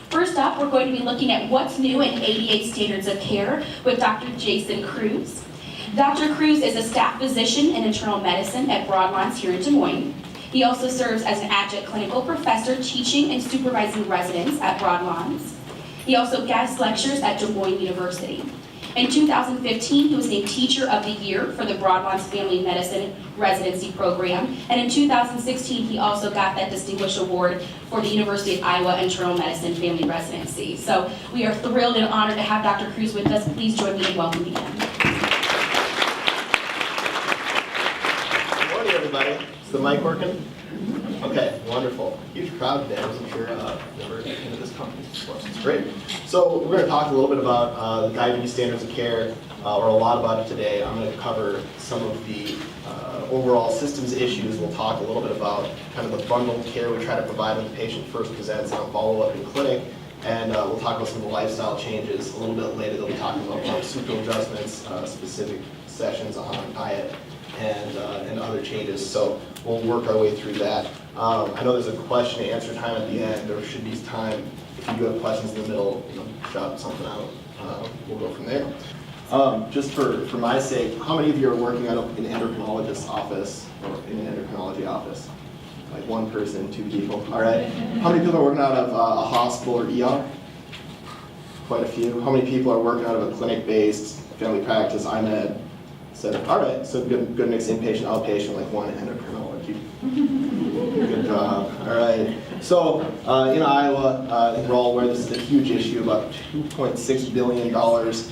First up, we're going to be looking at what's new in ADA standards of care with Dr. Jason Kruse. Dr. Kruse is a staff physician in internal medicine at Broadlawns here in Des Moines. He also serves as an adjunct clinical professor teaching and supervising residents at Broadlawns. He also guest lectures at Des Moines University. In 2015, he was named Teacher of the Year for the Broadlawns Family Medicine Residency Program, and in 2016, he also got that distinguished award for the University of Iowa Internal Medicine Family Residency. So we are thrilled and honored to have Dr. Kruse with us. Please join me in welcoming him. Good morning, everybody. Is the mic working? Okay, wonderful. Huge crowd today. I wasn't sure never into this conference before, so it's great. So we're going to talk a little bit about the diabetes standards of care, or a lot about it today. I'm going to cover some of the overall systems issues. We'll talk a little bit about kind of the bundled care we try to provide when the patient first presents on follow-up in clinic. And we'll talk about some of the lifestyle changes a little bit later. They'll be talking about pharmaceutical adjustments, specific sessions on diet, and other changes. So we'll work our way through that. I know there's a question and answer time at the end. There should be time, if you do have questions in the middle, shout something out. We'll go from there. Just for my sake, how many of you are working out of an endocrinologist's office or in an endocrinology office? Like one person, two people, all right? How many people are working out of a hospital or ER? Quite a few. How many people are working out of a clinic-based family practice, IMED? So, all right, so good mix inpatient, outpatient, like one endocrinology. Good job, all right. So in Iowa, I think we're all aware this is a huge issue, about $2.6 billion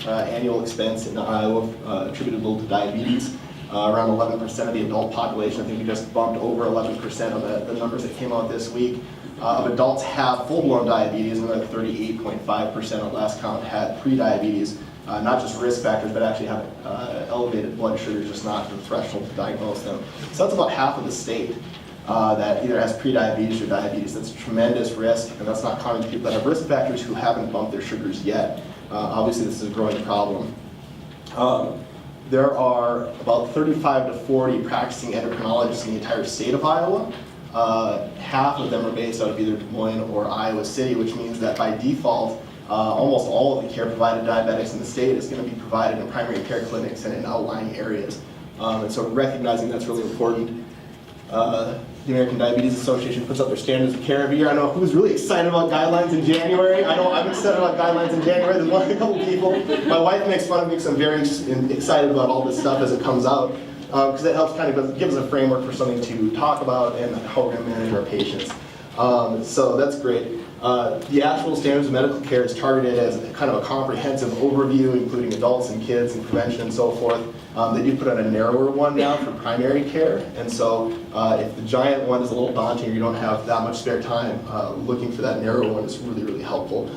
annual expense in Iowa attributable to diabetes. Around 11% of the adult population. I think we just bumped over 11% on the numbers that came out this week. Of adults have full-blown diabetes, and 38.5% at last count had pre-diabetes. Not just risk factors, but actually have elevated blood sugars, just not the threshold to diagnose them. So that's about half of the state that either has pre-diabetes or diabetes. That's a tremendous risk, and that's not common to people that have risk factors who haven't bumped their sugars yet. Obviously, this is a growing problem. There are about 35 to 40 practicing endocrinologists in the entire state of Iowa. Half of them are based out of either Des Moines or Iowa City, which means that by default, almost all of the care provided to diabetics in the state is going to be provided in primary care clinics and in outlying areas. And so recognizing that's really important. The American Diabetes Association puts up their standards of care every year. I know who's really excited about guidelines in January. I know I'm excited about guidelines in January. There's a couple people. My wife makes fun of me because I'm very excited about all this stuff as it comes out, because it helps kind of give us a framework for something to talk about and how we're going to manage our patients. So that's great. The actual standards of medical care is targeted as kind of a comprehensive overview, including adults and kids and prevention and so forth. They do put out a narrower one now for primary care, and so if the giant one is a little daunting or you don't have that much spare time, looking for that narrower one is really, really helpful.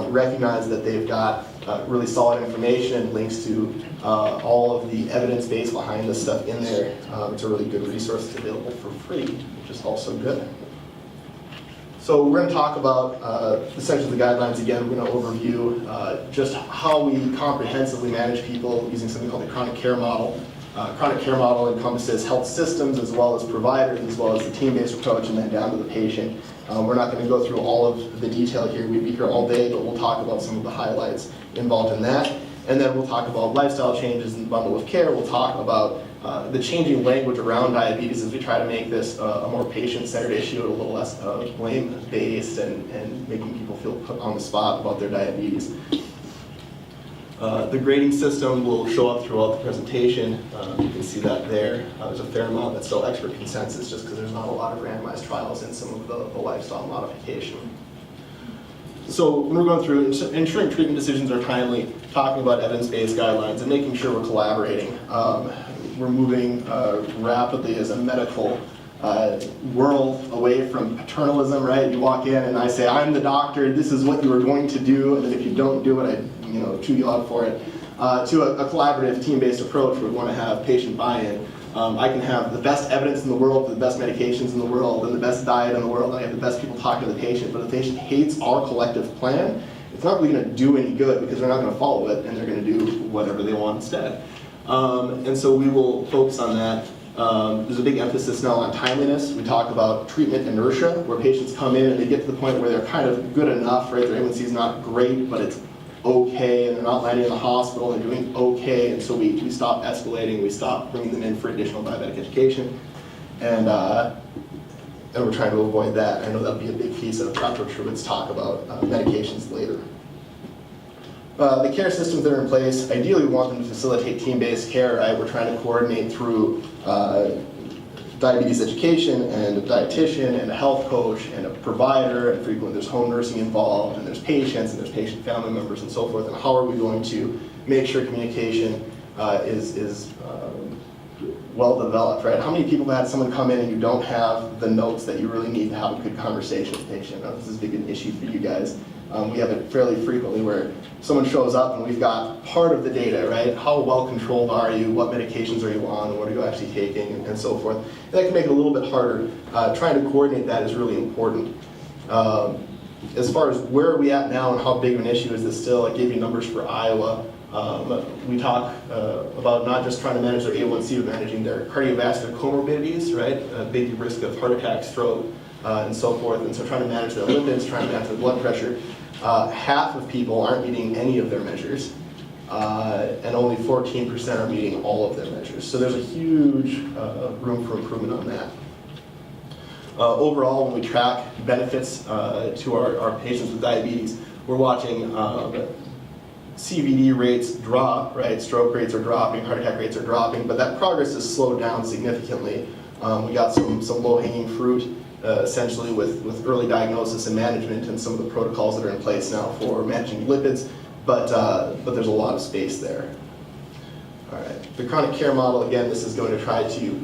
Recognize that they've got really solid information and links to all of the evidence base behind this stuff in there. It's a really good resource. It's available for free, which is also good. So we're going to talk about essentially the guidelines again. We're going to overview just how we comprehensively manage people using something called the chronic care model. Chronic care model encompasses health systems as well as providers, as well as the team-based approach, and then down to the patient. We're not going to go through all of the detail here. We'd be here all day, but we'll talk about some of the highlights involved in that. And then we'll talk about lifestyle changes in the bundle of care. We'll talk about the changing language around diabetes as we try to make this a more patient-centered issue, a little less blame-based and making people feel put on the spot about their diabetes. The grading system will show up throughout the presentation. You can see that there. There's a fair amount that's still expert consensus just because there's not a lot of randomized trials in some of the lifestyle modification. So when we're going through ensuring treatment decisions are timely, talking about evidence-based guidelines, and making sure we're collaborating. We're moving rapidly as a medical world away from paternalism, right? You walk in and I say, I'm the doctor, this is what you are going to do, and then if you don't do it, I chew you out for it. To a collaborative, team-based approach where we want to have patient buy-in. I can have the best evidence in the world, the best medications in the world, and the best diet in the world, and I have the best people talking to the patient, but if the patient hates our collective plan, it's not really going to do any good because they're not going to follow it, and they're going to do whatever they want instead. And so we will focus on that There's a big emphasis now on timeliness. We talk about treatment inertia, where patients come in and they get to the point where they're kind of good enough, right? Their A1C is not great, but it's okay, and they're not landing in the hospital, they're doing okay, and so we stop escalating, we stop bringing them in for additional diabetic education, and we're trying to avoid that. I know that'll be a big piece of Dr. Truitt's talk about medications later. The care systems that are in place, ideally we want them to facilitate team-based care, right? We're trying to coordinate through diabetes education and a dietitian and a health coach and a provider, and frequently there's home nursing involved, and there's patients and there's patient family members and so forth, and how are we going to make sure communication is well developed, right? How many people have had someone come in and you don't have the notes that you really need to have a good conversation with the patient? Now, this is a big issue for you guys. We have it fairly frequently where someone shows up and we've got part of the data, right? How well controlled are you? What medications are you on? What are you actually taking? And so forth. And that can make it a little bit harder. Trying to coordinate that is really important. As far as where are we at now and how big of an issue is this still, I gave you numbers for Iowa. We talk about not just trying to manage their A1C, but managing their cardiovascular comorbidities, right? A big risk of heart attack, stroke, and so forth. And so trying to manage their lipids, trying to manage their blood pressure. Half of people aren't meeting any of their measures, and only 14% are meeting all of their measures. So there's a huge room for improvement on that. Overall, when we track benefits to our patients with diabetes, we're watching CVD rates drop, right? Stroke rates are dropping, heart attack rates are dropping, but that progress has slowed down significantly. We got some low-hanging fruit, essentially with early diagnosis and management and some of the protocols that are in place now for managing lipids, but there's a lot of space there. All right, the chronic care model, again, this is going to try to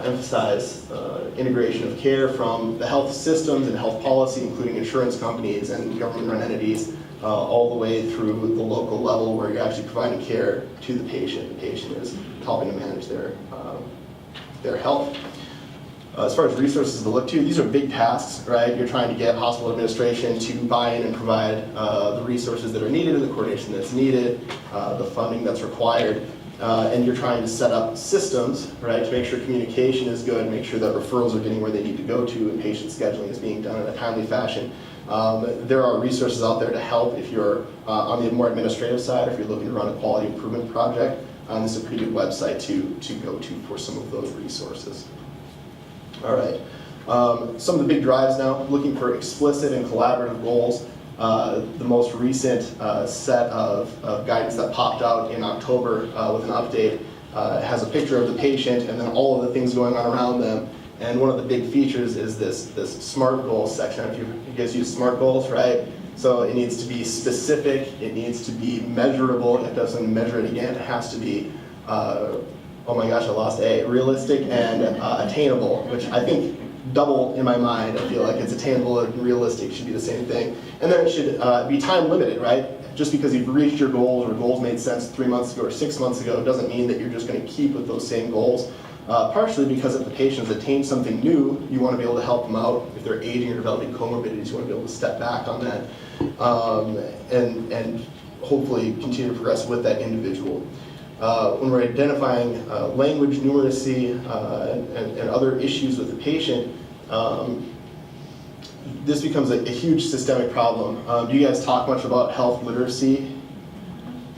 emphasize integration of care from the health systems and health policy, including insurance companies and government-run entities, all the way through the local level where you're actually providing care to the patient. The patient is helping to manage their health. As far as resources to look to, these are big tasks, right? You're trying to get hospital administration to buy in and provide the resources that are needed, the coordination that's needed, the funding that's required, and you're trying to set up systems, right, to make sure communication is good, make sure that referrals are getting where they need to go to, and patient scheduling is being done in a timely fashion. There are resources out there to help if you're on the more administrative side, if you're looking to run a quality improvement project. This is a pretty good website to go to for some of those resources. All right, some of the big drives now, looking for explicit and collaborative goals. The most recent set of guidance that popped out in October with an update has a picture of the patient and then all of the things going on around them. And one of the big features is this SMART goals section. If you guys use SMART goals, right? So it needs to be specific, it needs to be measurable, it doesn't measure it again, it has to be oh my gosh, I lost A. Realistic and attainable, which I think double in my mind. I feel like it's attainable and realistic should be the same thing. And then it should be time limited, right? Just because you've reached your goals or goals made sense 3 months ago or 6 months ago doesn't mean that you're just going to keep with those same goals. Partially because if the patient has attained something new, you want to be able to help them out. If they're aging or developing comorbidities, you want to be able to step back on that and hopefully continue to progress with that individual. When we're identifying language numeracy and other issues with the patient, this becomes a huge systemic problem. Do you guys talk much about health literacy?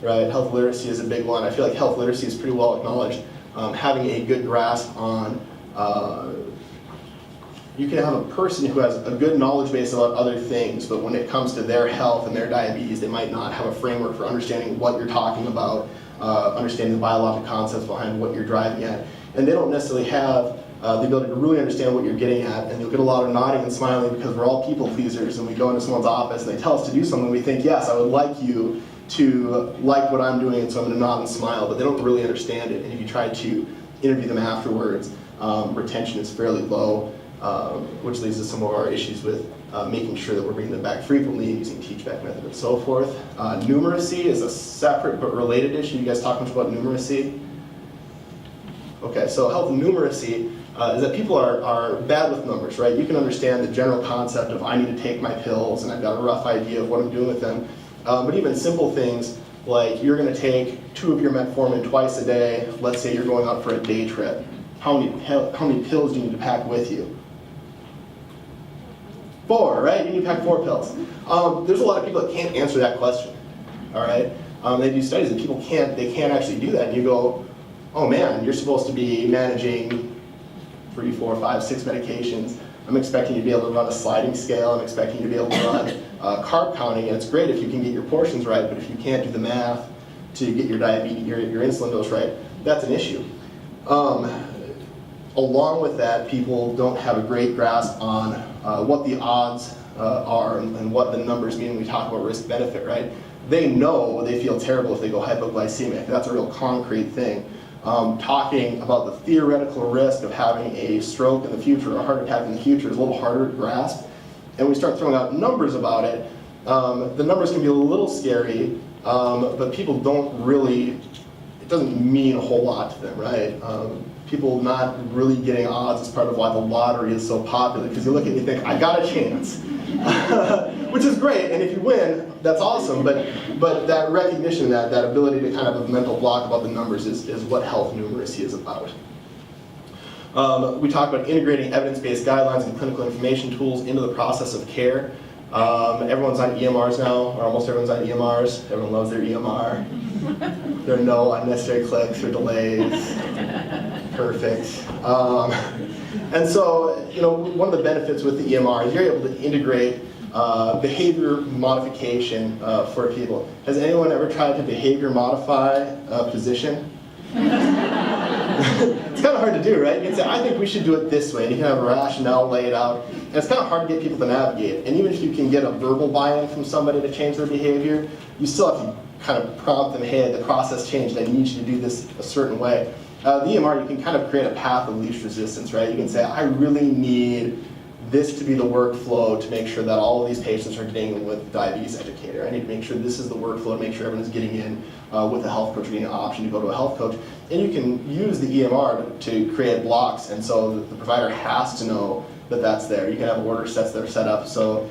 Right, health literacy is a big one. I feel like health literacy is pretty well acknowledged. Having a good grasp on, you can have a person who has a good knowledge base about other things, but when it comes to their health and their diabetes, they might not have a framework for understanding what you're talking about, understanding the biological concepts behind what you're driving at. And they don't necessarily have the ability to really understand what you're getting at, and you'll get a lot of nodding and smiling because we're all people pleasers, and we go into someone's office and they tell us to do something, we think, yes, I would like you to like what I'm doing, and so I'm going to nod and smile, but they don't really understand it. And if you try to interview them afterwards, retention is fairly low, which leads to some of our issues with making sure that we're bringing them back frequently, using teach-back method and so forth. Numeracy is a separate but related issue. You guys talk much about numeracy? Okay, so health numeracy is that people are bad with numbers, right? You can understand the general concept of I need to take my pills and I've got a rough idea of what I'm doing with them. But even simple things like you're going to take 2 of your metformin twice a day. Let's say you're going out for a day trip. how many pills do you need to pack with you? 4, right? You need to pack 4 pills. There's a lot of people that can't answer that question, all right? They do studies and people can't actually do that. And you go, oh man, you're supposed to be managing 3, 4, 5, 6 medications. I'm expecting you to be able to run a sliding scale. I'm expecting you to be able to run carb counting. And it's great if you can get your portions right, but if you can't do the math to get your diabetes, your insulin dose right, that's an issue. Along with that, people don't have a great grasp on what the odds are and what the numbers mean when we talk about risk-benefit, right? They know they feel terrible if they go hypoglycemic. That's a real concrete thing. Talking about the theoretical risk of having a stroke in the future or a heart attack in the future is a little harder to grasp. And we start throwing out numbers about it. The numbers can be a little scary, but people don't really, it doesn't mean a whole lot to them, right? People not really getting odds is part of why the lottery is so popular, because you look at it and you think, I got a chance. Which is great, and if you win, that's awesome, but that recognition, that ability to kind of have a mental block about the numbers is what health numeracy is about. We talk about integrating evidence-based guidelines and clinical information tools into the process of care. Everyone's on EMRs now, or almost everyone's on EMRs. Everyone loves their EMR. There are no unnecessary clicks or delays. Perfect. And so, one of the benefits with the EMR is you're able to integrate behavior modification for people. Has anyone ever tried to behavior modify a physician? It's kind of hard to do, right? You can say, I think we should do it this way, and you can have a rationale laid out. And it's kind of hard to get people to navigate. And even if you can get a verbal buy-in from somebody to change their behavior, you still have to kind of prompt them, hey, the process changed, I need you to do this a certain way. The EMR, you can kind of create a path of least resistance, right? You can say, I really need this to be the workflow to make sure that all of these patients are getting with a diabetes educator. I need to make sure this is the workflow to make sure everyone's getting in with a health coach, getting an option to go to a health coach. And you can use the EMR to create blocks, and so the provider has to know that that's there. You can have order sets that are set up so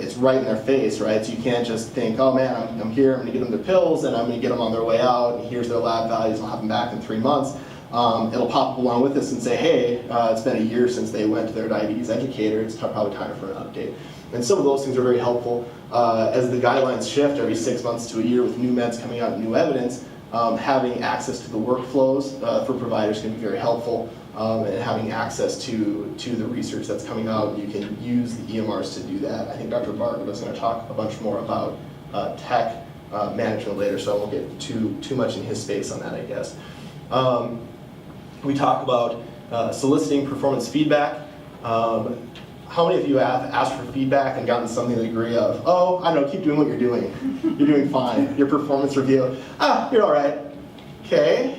it's right in their face, right? So you can't just think, oh man, I'm here, I'm gonna get them their pills, and I'm gonna get them on their way out, and here's their lab values, I'll have them back in 3 months. It'll pop up along with this and say, hey, it's been a year since they went to their diabetes educator, it's probably time for an update. And some of those things are very helpful. As the guidelines shift every 6 months to a year with new meds coming out and new evidence, having access to the workflows for providers can be very helpful, and having access to the research that's coming out. You can use the EMRs to do that. I think Dr. Bartlett is going to talk a bunch more about tech management later, so I won't get too much in his space on that, I guess. We talk about soliciting performance feedback. How many of you have asked for feedback and gotten something to the degree of, oh, I don't know, keep doing what you're doing. You're doing fine. Your performance review, you're all right. Okay,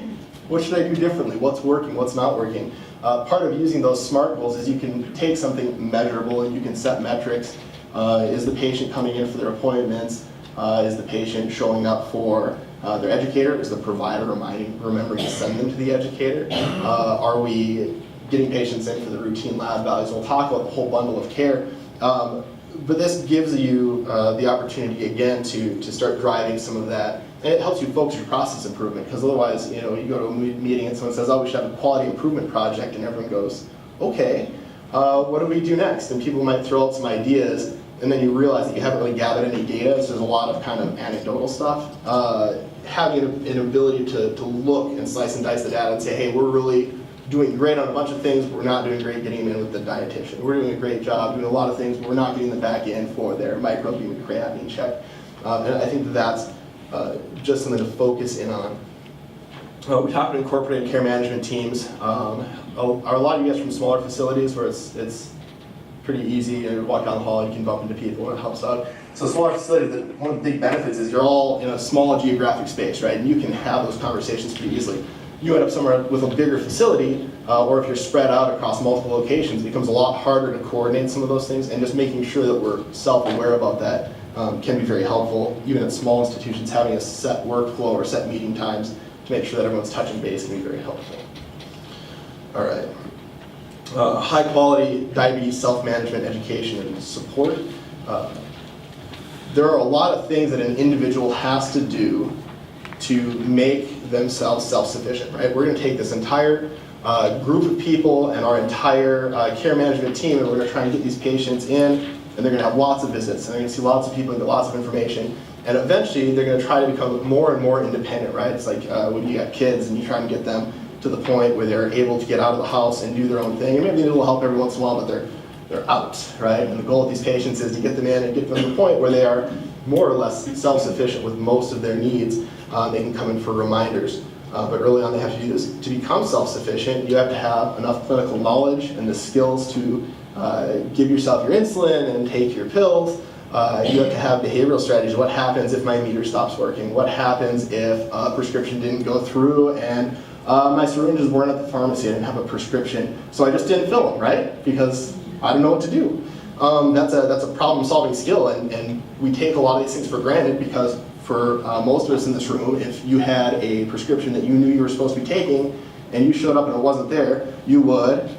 what should I do differently? What's working, what's not working? Part of using those SMART goals is you can take something measurable and you can set metrics. Is the patient coming in for their appointments? Is the patient showing up for their educator? Is the provider remembering to send them to the educator? Are we getting patients in for the routine lab values? We'll talk about the whole bundle of care. But this gives you the opportunity, again, to start driving some of that. And it helps you focus your process improvement, because otherwise, you go to a meeting and someone says, oh, we should have a quality improvement project, and everyone goes, okay, what do we do next? And people might throw out some ideas, and then you realize that you haven't really gathered any data, so there's a lot of kind of anecdotal stuff. Having an ability to look and slice and dice the data and say, hey, we're really doing great on a bunch of things, but we're not doing great getting them in with the dietitian. We're doing a great job doing a lot of things, but we're not getting them back in for their microbiome and creatinine check. And I think that's just something to focus in on. We talked about incorporated care management teams. Are a lot of you guys from smaller facilities where it's pretty easy, you walk down the hall, you can bump into people, and it helps out. So smaller facilities, one of the big benefits is you're all in a small geographic space, right? And you can have those conversations pretty easily. You end up somewhere with a bigger facility, or if you're spread out across multiple locations, it becomes a lot harder to coordinate some of those things, and just making sure that we're self-aware about that can be very helpful. Even at small institutions, having a set workflow or set meeting times to make sure that everyone's touching base can be very helpful. All right. High quality diabetes self-management education and support. There are a lot of things that an individual has to do to make themselves self-sufficient, right? We're going to take this entire group of people and our entire care management team, and we're going to try and get these patients in, and they're going to have lots of visits, and they're going to see lots of people and get lots of information. And eventually, they're going to try to become more and more independent, right? It's like when you got kids and you try and get them to the point where they're able to get out of the house and do their own thing. And maybe they need a little help every once in a while, but they're out, right? And the goal of these patients is to get them in and get them to the point where they are more or less self-sufficient with most of their needs. They can come in for reminders. But early on, they have to do this. To become self-sufficient, you have to have enough clinical knowledge and the skills to give yourself your insulin and take your pills. You have to have behavioral strategies. What happens if my meter stops working? What happens if a prescription didn't go through and my syringes weren't at the pharmacy? I didn't have a prescription, so I just didn't fill them, right? Because I don't know what to do. That's a problem-solving skill, and we take a lot of these things for granted because for most of us in this room, if you had a prescription that you knew you were supposed to be taking and you showed up and it wasn't there, you would,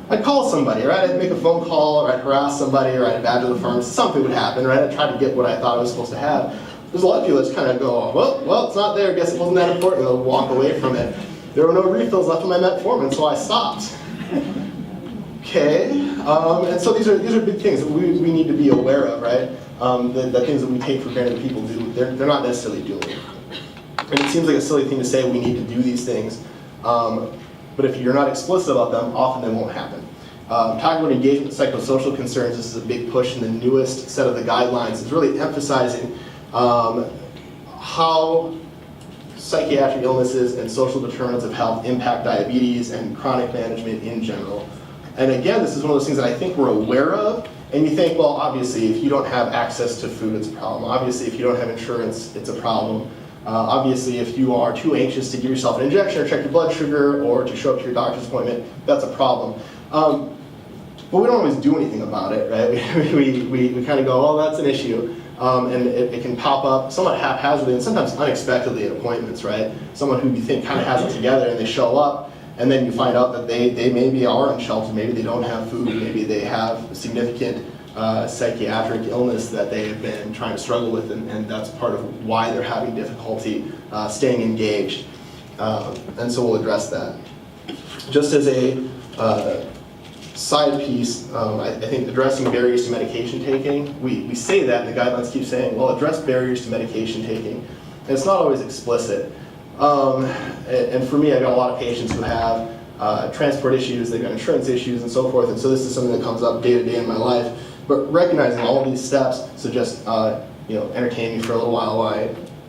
I'd call somebody, right? I'd make a phone call, or I'd harass somebody, or I'd badger the pharmacist. Something would happen, right? I'd try to get what I thought I was supposed to have. There's a lot of people that just kind of go, well, it's not there. Guess it wasn't that important. They'll walk away from it. There were no refills left in my metformin, so I stopped. Okay, and so these are big things that we need to be aware of, right? The things that we take for granted that people do, they're not necessarily doing. And it seems like a silly thing to say we need to do these things, but if you're not explicit about them, often they won't happen. Talking about engagement with psychosocial concerns, this is a big push in the newest set of the guidelines. It's really emphasizing how psychiatric illnesses and social determinants of health impact diabetes and chronic management in general. And again, this is one of those things that I think we're aware of, and you think, well, obviously, if you don't have access to food, it's a problem. Obviously, if you don't have insurance, it's a problem. Obviously, if you are too anxious to give yourself an injection or check your blood sugar or to show up to your doctor's appointment, that's a problem. But we don't always do anything about it, right? We kind of go, oh, that's an issue. And it can pop up somewhat haphazardly and sometimes unexpectedly at appointments, right? Someone who you think kind of has it together and they show up, and then you find out that they maybe are on shelter, maybe they don't have food, maybe they have significant psychiatric illness that they have been trying to struggle with, and that's part of why they're having difficulty staying engaged. And so we'll address that. Just as a side piece, I think addressing barriers to medication taking, we say that, and the guidelines keep saying, well, address barriers to medication taking. And it's not always explicit. And for me, I've got a lot of patients who have transport issues, they've got insurance issues and so forth, and so this is something that comes up day to day in my life. But recognizing all of these steps, so just entertain me for a little while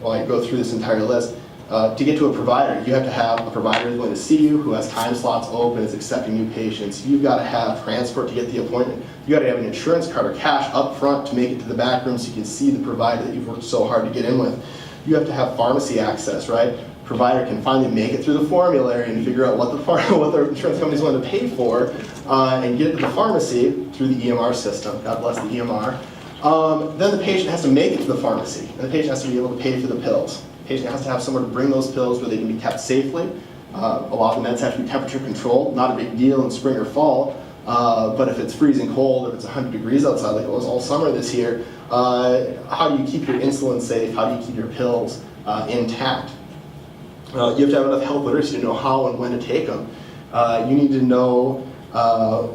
while I go through this entire list. To get to a provider, you have to have a provider who's going to see you, who has time slots open, is accepting new patients. You've got to have transport to get the appointment. You've got to have an insurance card or cash up front to make it to the back room so you can see the provider that you've worked so hard to get in with. You have to have pharmacy access, right? Provider can finally make it through the formulary and figure out what the insurance company's willing to pay for and get it to the pharmacy through the EMR system. God bless the EMR. Then the patient has to make it to the pharmacy, and the patient has to be able to pay for the pills. The patient has to have somewhere to bring those pills where they can be kept safely. A lot of the meds have to be temperature controlled, not a big deal in spring or fall, but if it's freezing cold, if it's 100 degrees outside like it was all summer this year, how do you keep your insulin safe? How do you keep your pills intact? You have to have enough health literacy to know how and when to take them. You need to know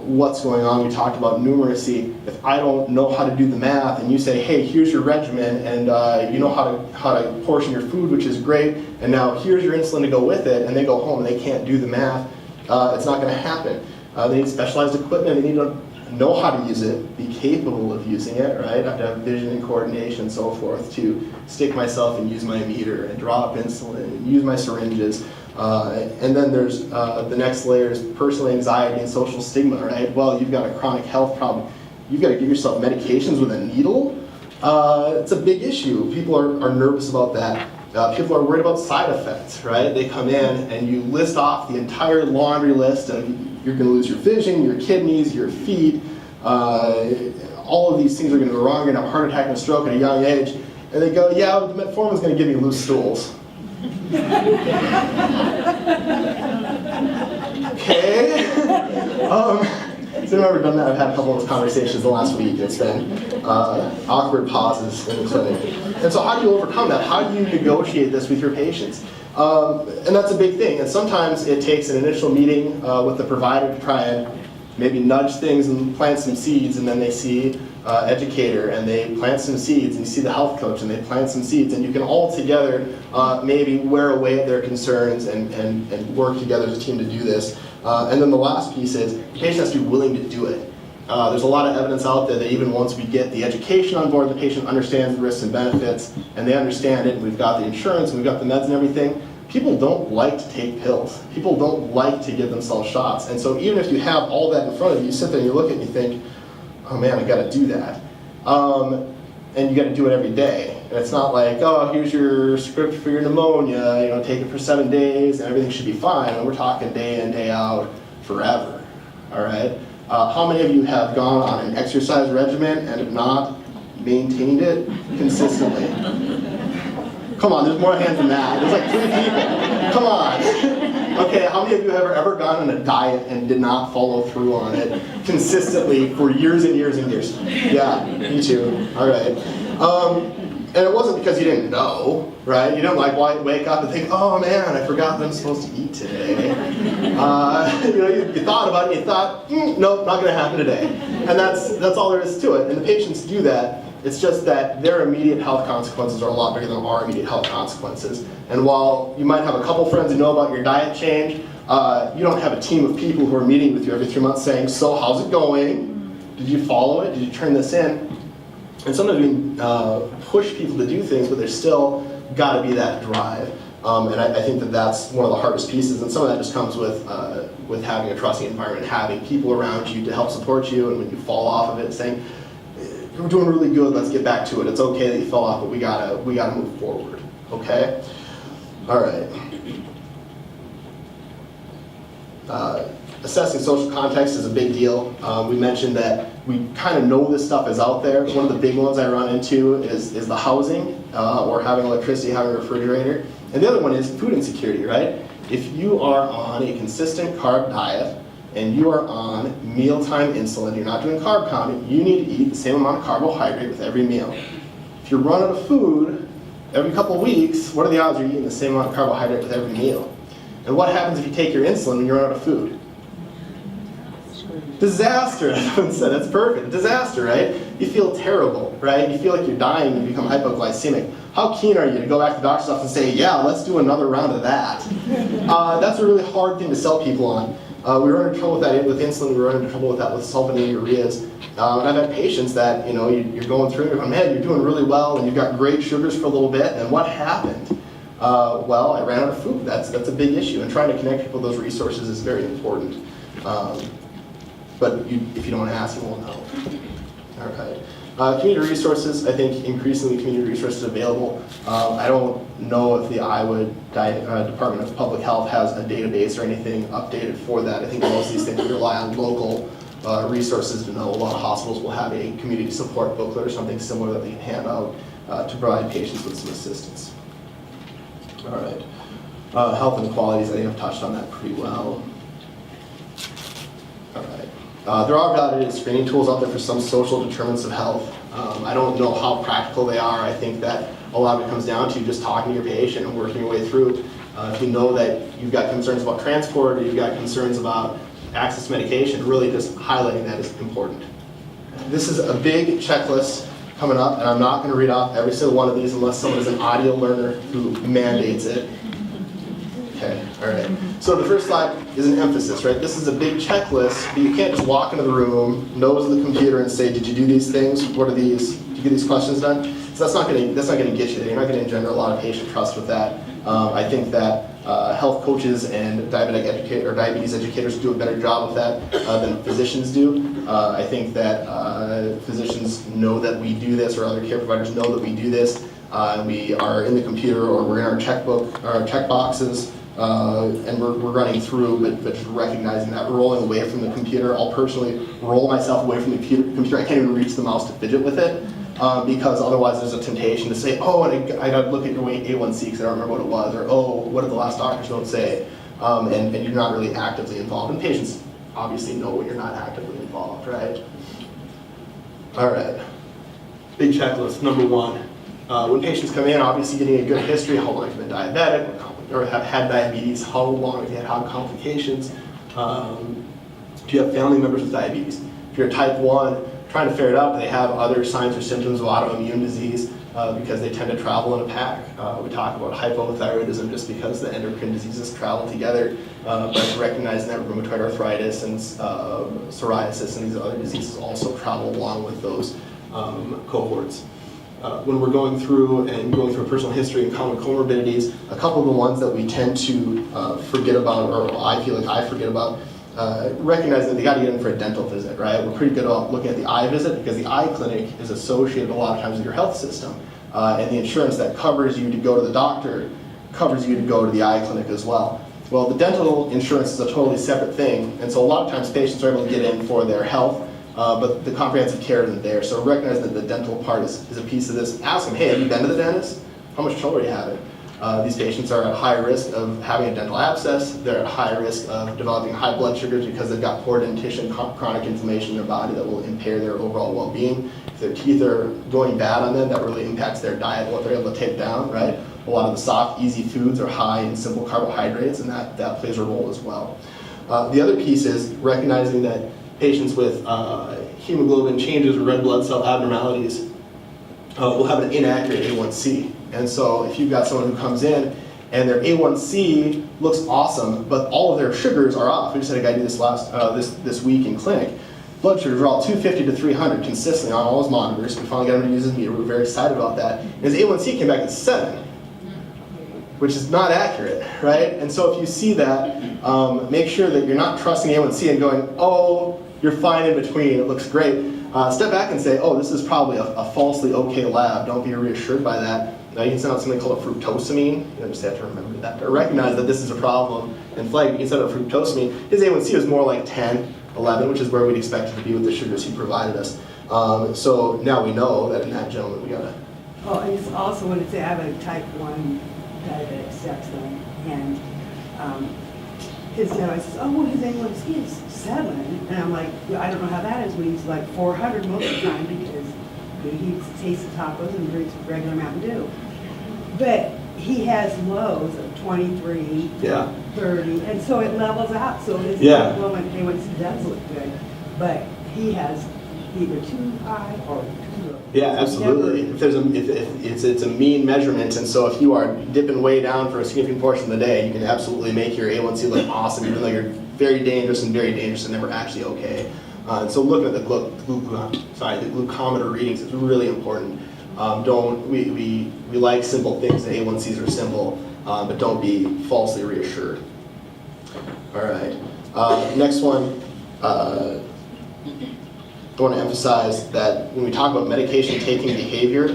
what's going on. We talked about numeracy. If I don't know how to do the math and you say, hey, here's your regimen and you know how to portion your food, which is great, and now here's your insulin to go with it, and they go home and they can't do the math, it's not going to happen. They need specialized equipment. They need to know how to use it, be capable of using it, right? I have to have vision and coordination and so forth to stick myself and use my meter and draw up insulin and use my syringes. And then there's the next layer is personal anxiety and social stigma, right? Well, you've got a chronic health problem. You've got to give yourself medications with a needle. It's a big issue. People are nervous about that. People are worried about side effects, right? They come in and you list off the entire laundry list and you're going to lose your vision, your kidneys, your feet. All of these things are going to go wrong. You're going to have a heart attack and a stroke at a young age. And they go, yeah, the metformin is going to give you loose stools. Okay. Has anyone ever done that? I've had a couple of those conversations the last week. It's been awkward pauses in the clinic. And so how do you overcome that? How do you negotiate this with your patients? And that's a big thing. And sometimes it takes an initial meeting with the provider to try and maybe nudge things and plant some seeds, and then they see educator and they plant some seeds, and you see the health coach and they plant some seeds, and you can all together maybe wear away at their concerns and work together as a team to do this. And then the last piece is the patient has to be willing to do it. There's a lot of evidence out there that even once we get the education on board, the patient understands the risks and benefits, and they understand it, and we've got the insurance, and we've got the meds and everything, people don't like to take pills. People don't like to give themselves shots. And so even if you have all that in front of you, you sit there and you look at it and you think, oh man, I gotta do that. And you gotta do it every day. And it's not like, oh, here's your script for your pneumonia, take it for 7 days and everything should be fine. And we're talking day in, day out, forever, all right? How many of you have gone on an exercise regimen and have not maintained it consistently? Come on, there's more hands than that. There's like 3 people. Come on. Okay, how many of you have ever gone on a diet and did not follow through on it consistently for years and years and years? Yeah, me too. All right. And it wasn't because you didn't know, right? You didn't like wake up and think, oh man, I forgot that I'm supposed to eat today. You thought about it and you thought, nope, not gonna happen today. And that's all there is to it. And the patients do that. It's just that their immediate health consequences are a lot bigger than our immediate health consequences. And while you might have a couple friends who know about your diet change, you don't have a team of people who are meeting with you every 3 months saying, so how's it going? Did you follow it? Did you turn this in? And sometimes we push people to do things, but there's still got to be that drive. And I think that that's one of the hardest pieces. And some of that just comes with having a trusting environment, having people around you to help support you, and when you fall off of it, saying, we're doing really good, let's get back to it. It's okay that you fell off, but we gotta move forward, okay? All right. Assessing social context is a big deal. We mentioned that we kind of know this stuff is out there. One of the big ones I run into is the housing, or having electricity, having a refrigerator. And the other one is food insecurity, right? If you are on a consistent carb diet, and you are on mealtime insulin, you're not doing carb counting, you need to eat the same amount of carbohydrate with every meal. If you run out of food every couple of weeks, what are the odds you're eating the same amount of carbohydrate with every meal? And what happens if you take your insulin when you run out of food? Disaster, everyone said, that's perfect. Disaster, right? You feel terrible, right? You feel like you're dying and you become hypoglycemic. How keen are you to go back to the doctor's office and say, yeah, let's do another round of that? That's a really hard thing to sell people on. We run into trouble with that with insulin, we run into trouble with that with sulfonylureas. And I've had patients that, you're going through and you're going, man, you're doing really well and you've got great sugars for a little bit, and what happened? Well, I ran out of food. That's a big issue, and trying to connect people with those resources is very important. But if you don't ask, you won't know. All right. Community resources, I think increasingly community resources available. I don't know if the Iowa Department of Public Health has a database or anything updated for that. I think most of these things rely on local resources to know. A lot of hospitals will have a community support booklet or something similar that they can hand out to provide patients with some assistance. All right. Health inequalities, I think I've touched on that pretty well. All right. There are validated screening tools out there for some social determinants of health. I don't know how practical they are. I think that a lot of it comes down to just talking to your patient and working your way through. If you know that you've got concerns about transport or you've got concerns about access to medication, really just highlighting that is important. This is a big checklist coming up, and I'm not going to read off every single one of these unless someone is an audio learner who mandates it. Okay, all right. So the first slide is an emphasis, right? This is a big checklist, but you can't just walk into the room, nose the computer, and say, "Did you do these things? What are these? Did you get these questions done?" So that's not going to get you there. You're not going to engender a lot of patient trust with that. I think that health coaches and diabetes educators do a better job of that than physicians do. I think that physicians know that we do this, or other care providers know that we do this. We are in the computer, or we're in our checkbook, our check boxes. And we're running through, but just recognizing that, rolling away from the computer. I'll personally roll myself away from the computer. I can't even reach the mouse to fidget with it, because otherwise there's a temptation to say, oh, and I gotta look at your A1C because I don't remember what it was, or oh, what did the last doctor's note say? And you're not really actively involved. And patients obviously know when you're not actively involved. involved, right? All right, big checklist. Number one, when patients come in, obviously getting a good history, how long have you been diabetic, or have had diabetes, how long have you had complications, do you have family members with diabetes? If you're type 1, trying to ferret out, do they have other signs or symptoms of autoimmune disease, because they tend to travel in a pack. We talk about hypothyroidism just because the endocrine diseases travel together, but recognizing that rheumatoid arthritis and psoriasis and these other diseases also travel along with those cohorts. When we're going through a personal history and common comorbidities, a couple of the ones that we tend to forget about, or I feel like I forget about, recognize that they got to get in for a dental visit, right? We're pretty good at looking at the eye visit because the eye clinic is associated a lot of times with your health system. And the insurance that covers you to go to the doctor covers you to go to the eye clinic as well. Well, the dental insurance is a totally separate thing, and so a lot of times patients are able to get in for their health, but the comprehensive care isn't there. So recognize that the dental part is a piece of this. Ask them, hey, have you been to the dentist? How much trouble are you having? These patients are at high risk of having a dental abscess. They're at high risk of developing high blood sugars because they've got poor dentition, chronic inflammation in their body that will impair their overall well-being. If their teeth are going bad on them, that really impacts their diet, what they're able to take down, right? A lot of the soft, easy foods are high in simple carbohydrates, and that plays a role as well. The other piece is recognizing that patients with hemoglobin changes or red blood cell abnormalities will have an inaccurate A1C. And so if you've got someone who comes in and their A1C looks awesome, but all of their sugars are off. We just had a guy do this this week in clinic. Blood sugars are all 250 to 300 consistently on all his monitors. We finally got him to use his meter. We were very excited about that. And his A1C came back at 7, which is not accurate, right? And so if you see that, make sure that you're not trusting A1C and going, oh, you're fine in between, it looks great. Step back and say, oh, this is probably a falsely okay lab. Don't be reassured by that. Now you can send out something called a fructosamine. You just have to remember that. Or recognize that this is a problem and flag. You can send out fructosamine. His A1C was more like 10, 11, which is where we'd expect it to be with the sugars he provided us. So now we know that in that gentleman we gotta. Oh, I just also want to say I have a type 1 diabetic stepson, and his dad says, oh, well, his A1C is 7. And I'm like, I don't know how that is when he's like 400 most of the time because he tastes the tacos and drinks regular Mountain Dew. But he has lows of 23, 30, and so it levels out. So his A1C does look good, but he has either too high or too low. Yeah, absolutely. If it's a mean measurement, and so if you are dipping way down for a significant portion of the day, you can absolutely make your A1C look awesome, even though you're very dangerous and never actually okay. And so looking at the glucometer readings is really important. We like simple things, and A1Cs are simple, but don't be falsely reassured. All right. Next one. I want to emphasize that when we talk about medication taking behavior,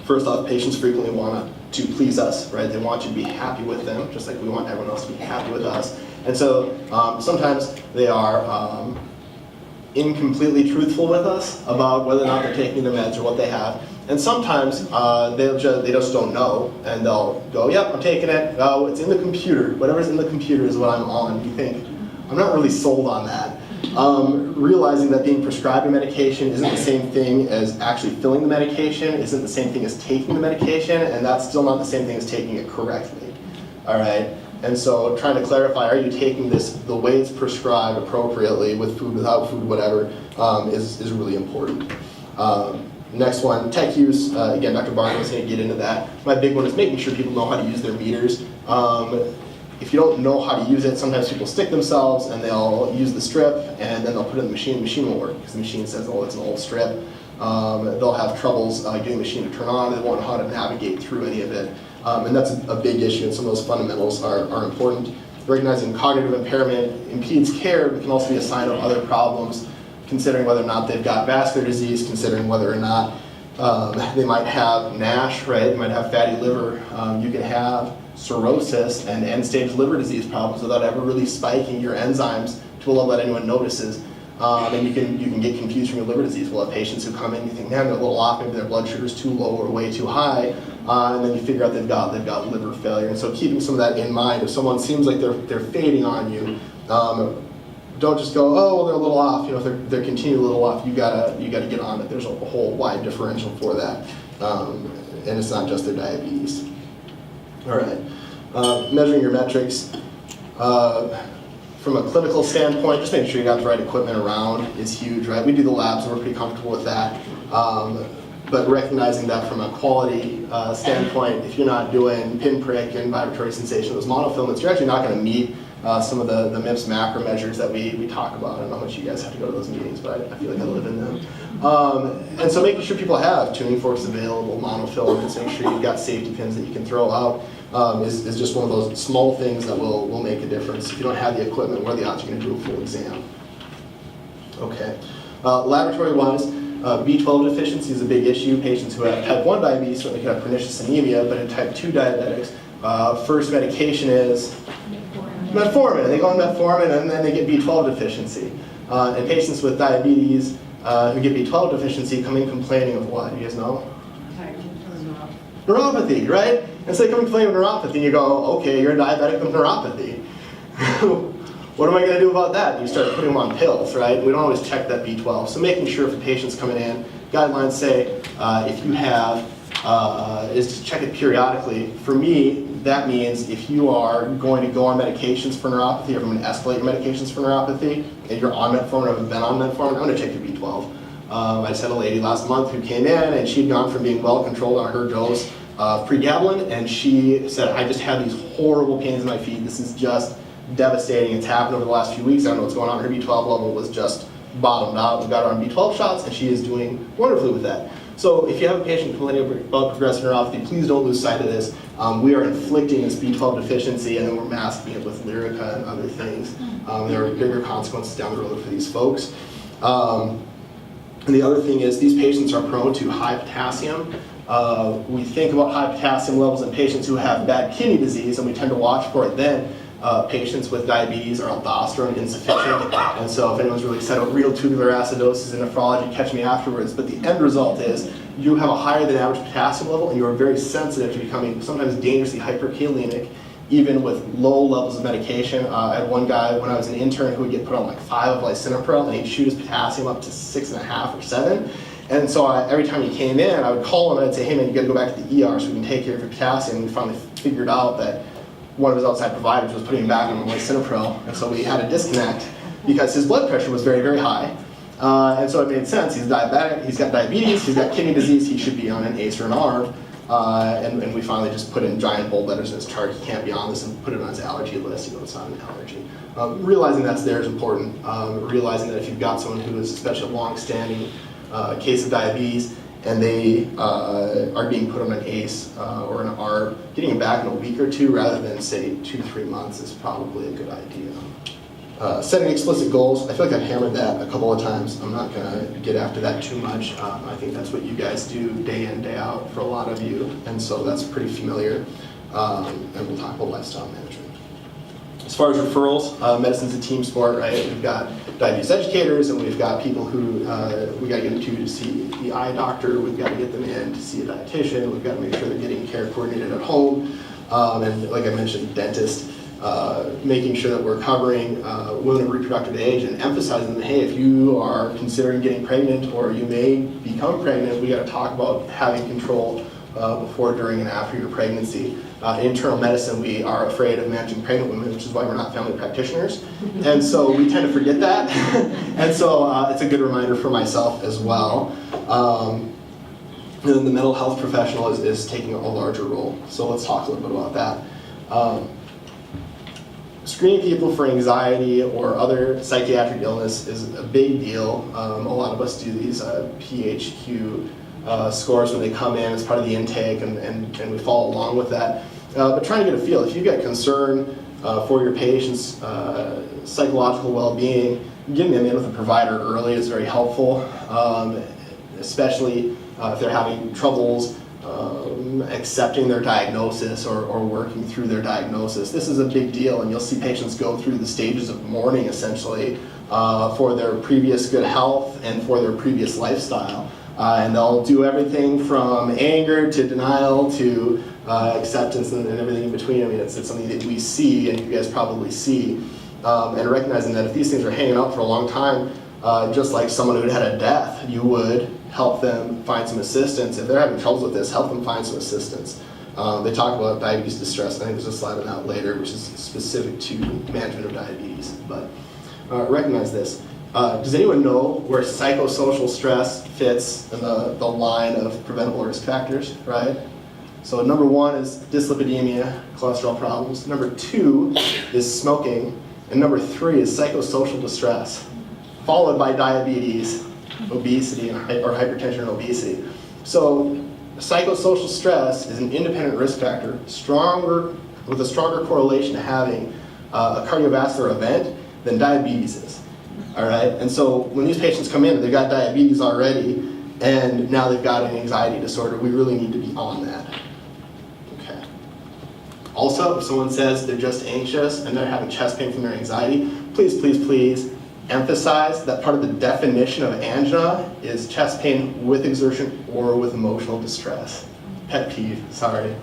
first off, patients frequently want to please us, right? They want you to be happy with them, just like we want everyone else to be happy with us. And so sometimes they are incompletely truthful with us about whether or not they're taking their meds or what they have. And sometimes they just don't know, and they'll go, yep, I'm taking it. Oh, it's in the computer. Whatever's in the computer is what I'm on. You think, I'm not really sold on that. Realizing that being prescribed a medication isn't the same thing as actually filling the medication, isn't the same thing as taking the medication, and that's still not the same thing as taking it correctly. All right? And so trying to clarify, are you taking this the way it's prescribed appropriately, with food, without food, whatever, is really important. Next one, tech use. Again, Dr. Barney was going to get into that. My big one is making sure people know how to use their meters. If you don't know how to use it, sometimes people stick themselves and they'll use the strip and then they'll put it in the machine. The machine won't work because the machine says, oh, it's an old strip. They'll have troubles getting the machine to turn on. They won't know how to navigate through any of it. And that's a big issue, and some of those fundamentals are important. Recognizing cognitive impairment impedes care, but can also be a sign of other problems, considering whether or not they've got vascular disease, considering whether or not they might have NASH, right? They might have fatty liver. You can have cirrhosis and end-stage liver disease problems without ever really spiking your enzymes to a level that anyone notices. And you can get confused from your liver disease. We'll have patients who come in, you think, man, they're a little off, maybe their blood sugar's too low or way too high, and then you figure out they've got liver failure. And so keeping some of that in mind, if someone seems like they're fading on you, don't just go, oh, well, they're a little off. You know, if they're continuing a little off, you gotta get on it. There's a whole wide differential for that, and it's not just their diabetes. All right, measuring your metrics. From a clinical standpoint, just making sure you got the right equipment around is huge, right? We do the labs, and we're pretty comfortable with that. But recognizing that from a quality standpoint, if you're not doing pinprick and vibratory sensation, those monofilaments, you're actually not going to meet some of the MIPS macro measures that we talk about. I don't know how much you guys have to go to those meetings, but I feel like I live in them. And so making sure people have tuning forks available, monofilaments, make sure you've got safety pins that you can throw out is just one of those small things that will make a difference. If you don't have the equipment, what are the odds you're going to do a full exam? Okay. Laboratory-wise, B12 deficiency is a big issue. Patients who have type 1 diabetes certainly can have pernicious anemia, but in type 2 diabetics, first medication is metformin. They go on metformin and then they get B12 deficiency. And patients with diabetes who get B12 deficiency come in complaining of what? You guys know? Neuropathy, right? And so they come complaining of neuropathy and you go, okay, you're a diabetic with neuropathy. What am I going to do about that? You start putting them on pills, right? We don't always check that B12. So making sure if the patient's coming in, guidelines say if you have, is to check it periodically. For me, that means if you are going to go on medications for neuropathy, or if I'm going to escalate your medications for neuropathy, and you're on metformin or haven't been on metformin, I'm going to check your B12. I just had a lady last month who came in and she'd gone from being well controlled on her dose of pregabalin, and she said, I just have these horrible pains in my feet. This is just devastating. It's happened over the last few weeks. I don't know what's going on. Her B12 level was just bottomed out. We got her on B12 shots, and she is doing wonderfully with that. So if you have a patient complaining about progressive neuropathy, please don't lose sight of this. We are inflicting this B12 deficiency, and then we're masking it with Lyrica and other things. There are bigger consequences down the road for these folks. And the other thing is these patients are prone to high potassium. We think about high potassium levels in patients who have bad kidney disease, and we tend to watch for it then. Patients with diabetes are aldosterone insufficient, and so if anyone's really excited about renal tubular acidosis and nephrology, catch me afterwards. But the end result is you have a higher than average potassium level, and you are very sensitive to becoming sometimes dangerously hyperkalemic, even with low levels of medication. I had one guy when I was an intern who would get put on like 5 of lisinopril, and he'd shoot his potassium up to 6.5 or 7. And so every time he came in, I would call him and I'd say, hey man, you gotta go back to the ER so we can take care of your potassium. And we finally figured out that one of his outside providers was putting him back on lisinopril, and so we had a disconnect because his blood pressure was very, very high. And so it made sense. He's diabetic, he's got diabetes, he's got kidney disease, he should be on an ACE or an ARB. And we finally just put in giant bold letters in his chart, he can't be on this, and put it on his allergy list, it's not an allergy. Realizing that's there is important. Realizing that if you've got someone who is especially a long-standing case of diabetes, and they are being put on an ACE or an ARB, getting them back in a week or two rather than, say, 2-3 months is probably a good idea. Setting explicit goals, I feel like I've hammered that a couple of times. I'm not going to get after that too much. I think that's what you guys do day in, day out for a lot of you, and so that's pretty familiar. And we'll talk about lifestyle management. As far as referrals, medicine's a team sport, right? We've got diabetes educators, and we've got people who we got to get to see the eye doctor. We've got to get them in to see a dietitian. We've got to make sure they're getting care coordinated at home. And like I mentioned, dentist. Making sure that we're covering women of reproductive age and emphasizing that, hey, if you are considering getting pregnant or you may become pregnant, we got to talk about having control before, during, and after your pregnancy. In internal medicine, we are afraid of managing pregnant women, which is why we're not family practitioners. And so we tend to forget that. And so it's a good reminder for myself as well. And then the mental health professional is taking a larger role. So let's talk a little bit about that. Screening people for anxiety or other psychiatric illness is a big deal. A lot of us do these PHQ scores when they come in as part of the intake, and we follow along with that. But trying to get a feel, if you've got concern for your patient's psychological well-being, getting them in with a provider early is very helpful, especially if they're having troubles accepting their diagnosis or working through their diagnosis. This is a big deal, and you'll see patients go through the stages of mourning, essentially, for their previous good health and for their previous lifestyle. And they'll do everything from anger to denial to acceptance and everything in between. I mean, it's something that we see, and you guys probably see. and recognizing that if these things are hanging out for a long time, just like someone who had a death, you would help them find some assistance. If they're having troubles with this, help them find some assistance. They talk about diabetes distress, and I think there's a slide on that later, which is specific to management of diabetes. But recognize this. Does anyone know where psychosocial stress fits in the line of preventable risk factors, right? So number 1 is dyslipidemia, cholesterol problems. Number 2 is smoking. And number 3 is psychosocial distress, followed by diabetes, obesity, or hypertension and obesity. So psychosocial stress is an independent risk factor, with a stronger correlation to having a cardiovascular event than diabetes is. All right, and so when these patients come in, they've got diabetes already, and now they've got an anxiety disorder, we really need to be on that. Okay. Also, if someone says they're just anxious and they're having chest pain from their anxiety, please, please, please emphasize that part of the definition of angina is chest pain with exertion or with emotional distress. Pet peeve, sorry.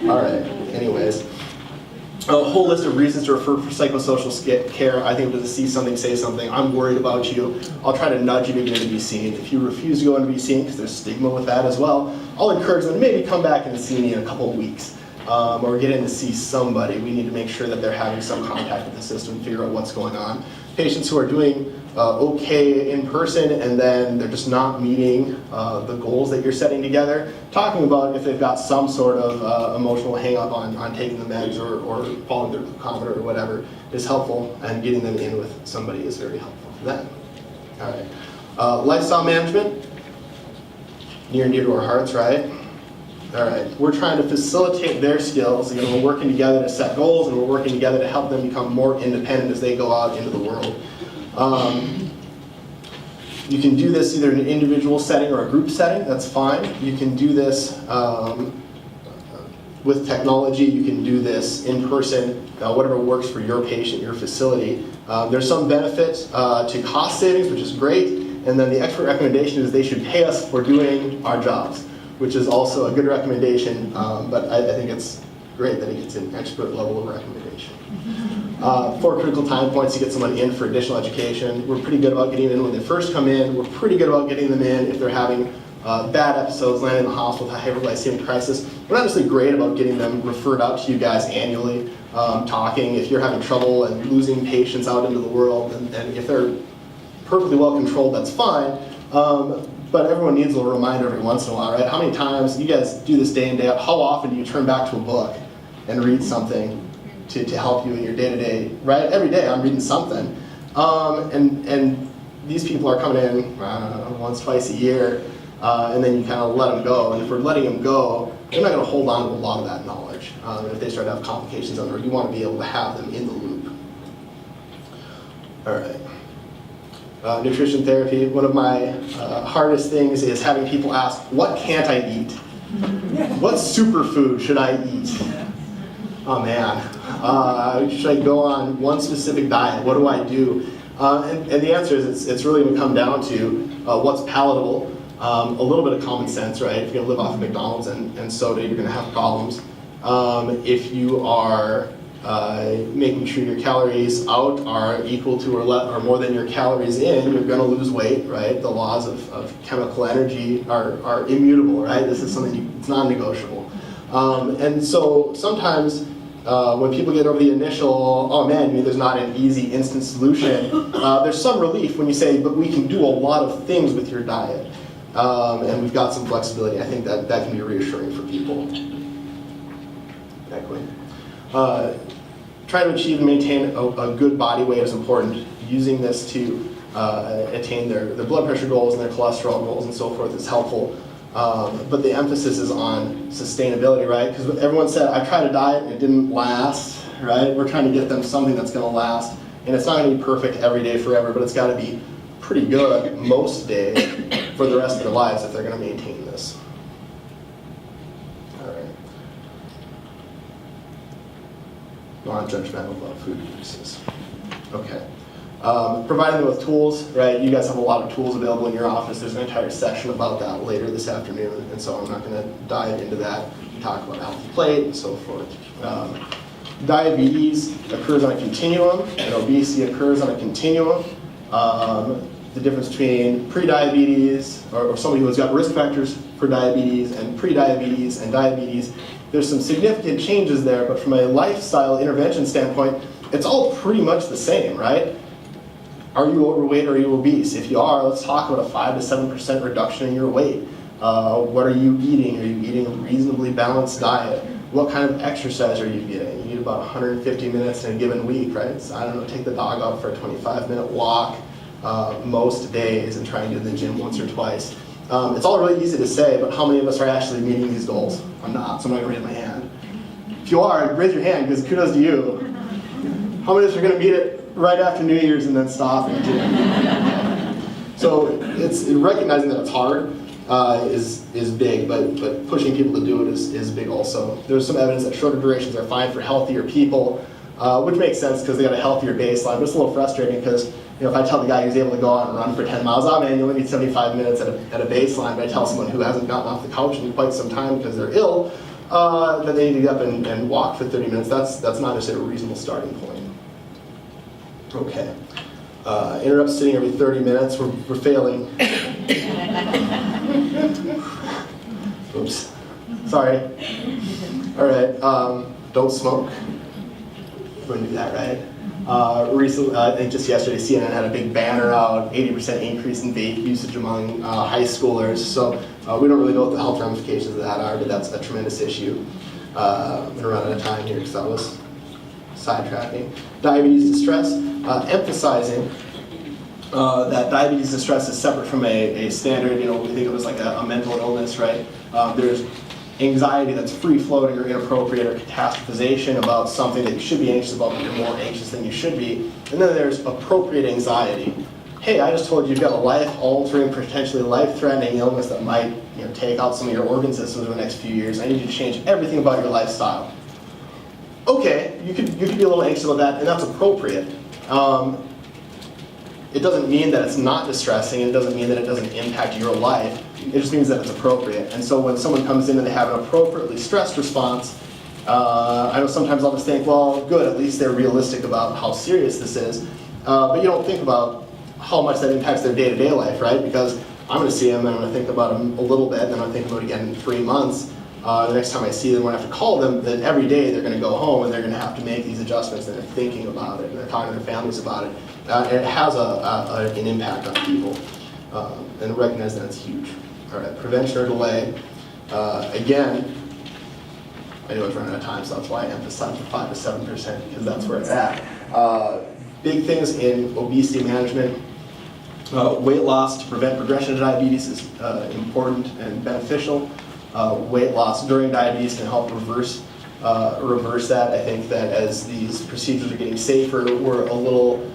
All right, anyways. A whole list of reasons to refer for psychosocial care. I think to see something, say something. I'm worried about you. I'll try to nudge you to get in to be seen. If you refuse to go in to be seen, because there's stigma with that as well, I'll encourage them to maybe come back and see me in a couple of weeks. Or get in to see somebody. We need to make sure that they're having some contact with the system, figure out what's going on. Patients who are doing okay in person and then they're just not meeting the goals that you're setting together, talking about if they've got some sort of emotional hang-up on taking the meds or following their glucometer or whatever is helpful, and getting them in with somebody is very helpful for them. All right. Lifestyle management, near and dear to our hearts, right? All right, we're trying to facilitate their skills. You know, we're working together to set goals, and we're working together to help them become more independent as they go out into the world. You can do this either in an individual setting or a group setting, that's fine. You can do this with technology. You can do this in person, whatever works for your patient, your facility. There's some benefit to cost savings, which is great, and then the expert recommendation is they should pay us for doing our jobs, which is also a good recommendation, but I think it's great that it gets an expert level of recommendation. 4 critical time points to get someone in for additional education. We're pretty good about getting them in when they first come in. We're pretty good about getting them in if they're having bad episodes, landing in the hospital with a hyperglycemic crisis. We're not necessarily great about getting them referred out to you guys annually, talking. If you're having trouble and losing patients out into the world, and if they're perfectly well controlled, that's fine. But everyone needs a little reminder every once in a while, right? How many times, you guys do this day in, day out, how often do you turn back to a book and read something to help you in your day-to-day, right? Every day I'm reading something. And these people are coming in, I don't know, once, twice a year, and then you kind of let them go. And if we're letting them go, they're not going to hold on to a lot of that knowledge. If they start to have complications on it, you want to be able to have them in the loop. All right. Nutrition therapy, one of my hardest things is having people ask, what can't I eat? What superfood should I eat? Oh man, should I go on one specific diet? What do I do? And the answer is it's really going to come down to what's palatable, a little bit of common sense, right? If you're going to live off of McDonald's and soda, you're going to have problems. If you are making sure your calories out are equal to or more than your calories in, you're going to lose weight, right? The laws of chemical energy are immutable, right? This is something it's non-negotiable. And so sometimes when people get over the initial, oh man, there's not an easy instant solution, there's some relief when you say, but we can do a lot of things with your diet. And we've got some flexibility. I think that can be reassuring for people. Exactly. Trying to achieve and maintain a good body weight is important. Using this to attain their blood pressure goals and their cholesterol goals and so forth is helpful. But the emphasis is on sustainability, right? Because everyone said, I tried a diet and it didn't last, right? We're trying to get them something that's going to last. And it's not going to be perfect every day forever, but it's got to be pretty good most days for the rest of their lives if they're going to maintain this. Non-judgmental about food uses. Okay. Providing them with tools, right? You guys have a lot of tools available in your office. There's an entire section about that later this afternoon, and so I'm not going to dive into that. We talk about a healthy plate and so forth. Diabetes occurs on a continuum, and obesity occurs on a continuum. The difference between pre-diabetes, or somebody who has got risk factors for diabetes, and pre-diabetes and diabetes, there's some significant changes there, but from a lifestyle intervention standpoint, it's all pretty much the same, right? Are you overweight or are you obese? If you are, let's talk about a 5 to 7% reduction in your weight. What are you eating? Are you eating a reasonably balanced diet? What kind of exercise are you getting? You need about 150 minutes in a given week, right? So I don't know, take the dog out for a 25-minute walk most days and try and do the gym once or twice. It's all really easy to say, but how many of us are actually meeting these goals? I'm not, so I'm not gonna raise my hand. If you are, raise your hand, because kudos to you. How many of us are gonna meet it right after New Year's and then stop and do? So it's recognizing that it's hard is big, but pushing people to do it is big also. There's some evidence that shorter durations are fine for healthier people, which makes sense because they got a healthier baseline, but it's a little frustrating because if I tell the guy who's able to go out and run for 10 miles, oh man, you only need 75 minutes at a baseline, but I tell someone who hasn't gotten off the couch in quite some time because they're ill, that they need to get up and walk for 30 minutes, that's not necessarily a reasonable starting point. Okay. Interrupt sitting every 30 minutes, we're failing. Oops. Sorry. All right. Don't smoke. We're going to do that, right? Recently, I think just yesterday, CNN had a big banner out, 80% increase in vape usage among high schoolers. So we don't really know what the health ramifications of that are, but that's a tremendous issue. I'm going to run out of time here because I was sidetracking. Diabetes distress, emphasizing that diabetes distress is separate from a standard, we think of it as like a mental illness, right? There's anxiety that's free-floating or inappropriate, or catastrophization about something that you should be anxious about, but you're more anxious than you should be. And then there's appropriate anxiety. Hey, I just told you you've got a life-altering, potentially life-threatening illness that might take out some of your organ systems over the next few years. I need you to change everything about your lifestyle. Okay, you could be a little anxious about that, and that's appropriate. It doesn't mean that it's not distressing, it doesn't mean that it doesn't impact your life, it just means that it's appropriate. And so when someone comes in and they have an appropriately stressed response, I know sometimes I'll just think, well, good, at least they're realistic about how serious this is, but you don't think about how much that impacts their day-to-day life, right? Because I'm going to see them, and I'm going to think about them a little bit, and then I'm going to think about it again in 3 months. The next time I see them, when I have to call them, then every day they're going to go home and they're going to have to make these adjustments, and they're thinking about it, and they're talking to their families about it. And it has an impact on people, and recognize that it's huge. All right, prevention or delay. Again, I know it's running out of time, so that's why I emphasize the 5 to 7%, because that's where it's at. Big things in obesity management. Weight loss to prevent progression of diabetes is important and beneficial. Weight loss during diabetes can help reverse that. I think that as these procedures are getting safer, we're a little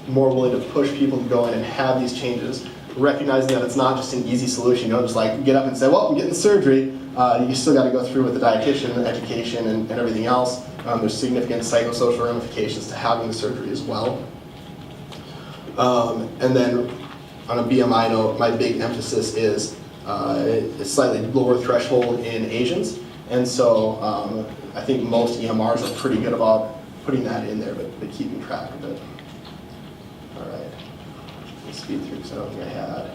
more willing to push people to go in and have these changes, recognizing that it's not just an easy solution. Just like get up and say, well, I'm getting surgery. You still got to go through with the dietitian, the education, and everything else. There's significant psychosocial ramifications to having the surgery as well. And then on a BMI note, my big emphasis is a slightly lower threshold in Asians. And so I think most EMRs are pretty good about putting that in there, but keeping track of it. All right, let's speed through because I don't think I had.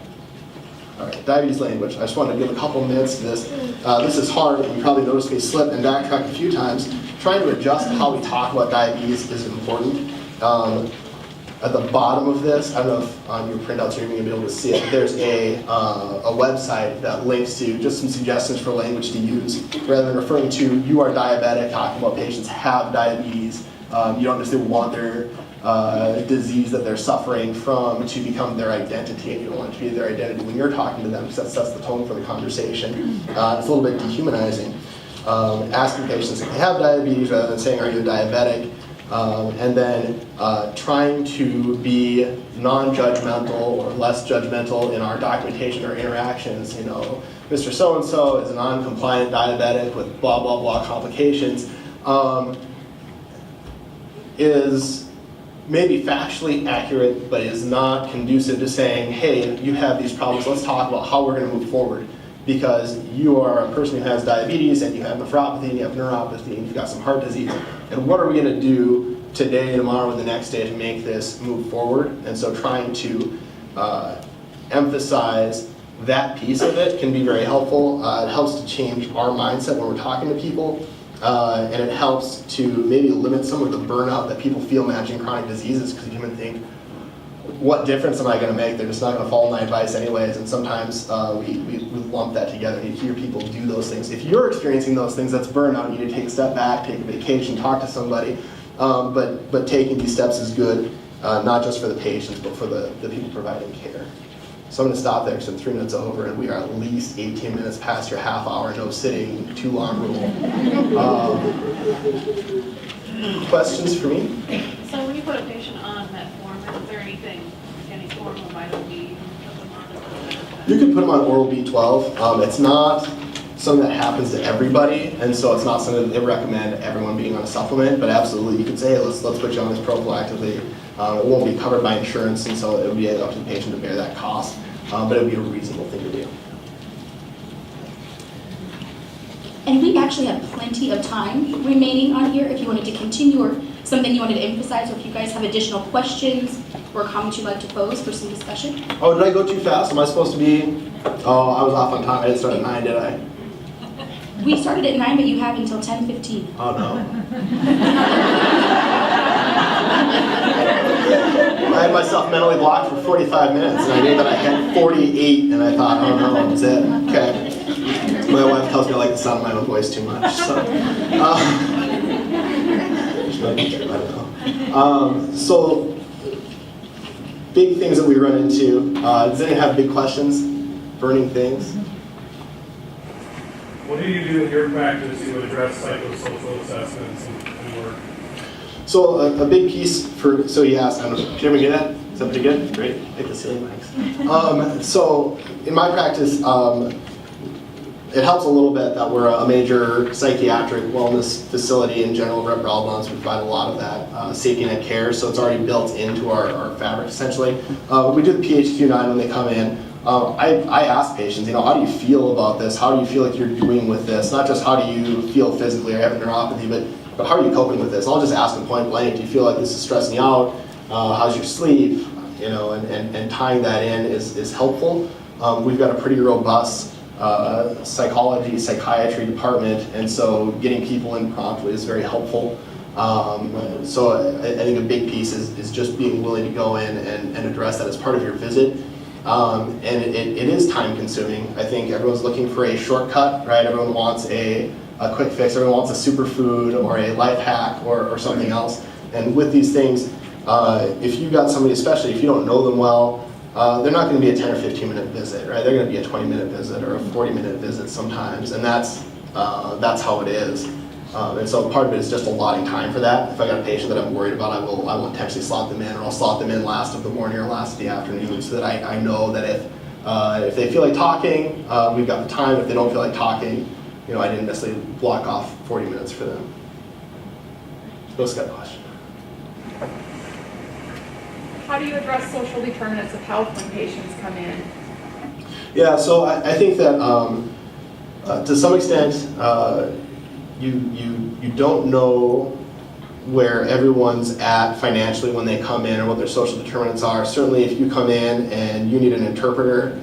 All right, diabetes language. I just wanted to give a couple minutes to this. This is hard, and you probably noticed me slip and backtrack a few times. Trying to adjust how we talk about diabetes is important. At the bottom of this, I don't know if on your printouts you're going to be able to see it, there's a website that links to just some suggestions for language to use. Rather than referring to, you are diabetic, talking about patients have diabetes, you don't necessarily want their disease that they're suffering from to become their identity, and you don't want it to be their identity when you're talking to them, because that sets the tone for the conversation. It's a little bit dehumanizing. Asking patients if they have diabetes rather than saying, are you diabetic? And then trying to be non-judgmental or less judgmental in our documentation or interactions. Mr. So-and-so is a non-compliant diabetic with blah, blah, blah complications, is maybe factually accurate, but is not conducive to saying, hey, you have these problems, let's talk about how we're going to move forward. because you are a person who has diabetes and you have nephropathy and you have neuropathy and you've got some heart disease. And what are we going to do today, tomorrow, and the next day to make this move forward? And so trying to emphasize that piece of it can be very helpful. It helps to change our mindset when we're talking to people. And it helps to maybe limit some of the burnout that people feel managing chronic diseases, because you can think, what difference am I going to make? They're just not going to follow my advice anyways. And sometimes we lump that together. You hear people do those things. If you're experiencing those things, that's burnout. You need to take a step back, take a vacation, talk to somebody. But taking these steps is good, not just for the patients, but for the people providing care. So I'm going to stop there because I'm 3 minutes over, and we are at least 18 minutes past your half hour no sitting, too long rule. Questions for me? So when you put a patient on metformin, is there anything, any form of vitamin B? You could put them on oral B12. It's not something that happens to everybody, and so it's not something that they recommend everyone being on a supplement, but absolutely you could say, hey, let's put you on this prophylactically. It won't be covered by insurance, and so it would be up to the patient to bear that cost, but it would be a reasonable thing to do. And we actually have plenty of time remaining on here if you wanted to continue or something you wanted to emphasize, or if you guys have additional questions or comments you'd like to pose for some discussion. Oh, did I go too fast? Am I supposed to be? Oh, I was off on time. I didn't start at 9, did I? We started at 9, but you have until 10:15. Oh, no. I had myself mentally blocked for 45 minutes, and I knew that I had 48, and I thought, oh no, that's it. Okay. My wife tells me I like the sound of my own voice too much, so. So, big things that we run into. Does anyone have big questions? Burning things? What do you do in your practice to address psychosocial assessments and work? So a big piece for, so he asked, I don't know, did everyone get that? Is that pretty good? Great, hit the ceiling mics. So in my practice, it helps a little bit that we're a major psychiatric wellness facility in general. At Broadlawns, we provide a lot of that safety net care, so it's already built into our fabric essentially. We do the PHQ-9 when they come in. I ask patients, how do you feel about this? How do you feel like you're doing with this? Not just how do you feel physically or having neuropathy, but how are you coping with this? I'll just ask them point blank, do you feel like this is stressing you out? How's your sleep? And tying that in is helpful. We've got a pretty robust psychology, psychiatry department, and so getting people in promptly is very helpful. So I think a big piece is just being willing to go in and address that as part of your visit. And it is time consuming. I think everyone's looking for a shortcut, right? Everyone wants a quick fix, everyone wants a superfood or a life hack or something else. And with these things, if you've got somebody, especially if you don't know them well, they're not going to be a 10 or 15 minute visit, right? They're going to be a 20-minute visit or a 40-minute visit sometimes, and that's how it is. And so part of it is just allotting time for that. If I got a patient that I'm worried about, I will intentionally slot them in, or I'll slot them in last of the morning or last of the afternoon, so that I know that if they feel like talking, we've got the time. If they don't feel like talking, I didn't necessarily block off 40 minutes for them. Who's got a question? How do you address social determinants of health when patients come in? Yeah, so I think that to some extent, you don't know where everyone's at financially when they come in or what their social determinants are. Certainly if you come in and you need an interpreter,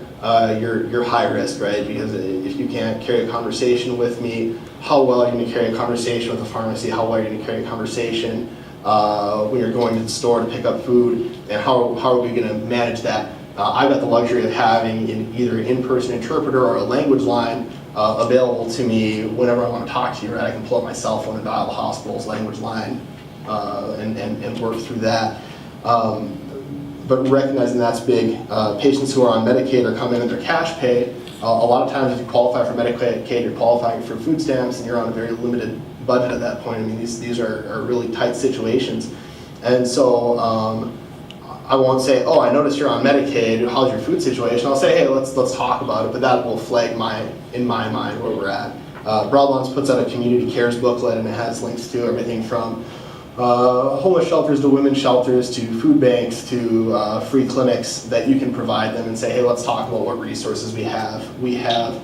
you're high risk, right? Because if you can't carry a conversation with me, how well are you going to carry a conversation with the pharmacy? How well are you going to carry a conversation when you're going to the store to pick up food? And how are we going to manage that? I've got the luxury of having either an in-person interpreter or a language line available to me whenever I want to talk to you, right? I can pull up my cell phone and dial the hospital's language line and work through that. But recognizing that's big, patients who are on Medicaid or come in under cash pay, a lot of times if you qualify for Medicaid, you're qualifying for food stamps and you're on a very limited budget at that point. I mean, these are really tight situations. And so I won't say, oh, I noticed you're on Medicaid, how's your food situation? I'll say, hey, let's talk about it, but that will flag in my mind where we're at. Broadlawns puts out a community cares booklet, and it has links to everything from homeless shelters to women's shelters to food banks to free clinics that you can provide them and say, hey, let's talk about what resources we have. We have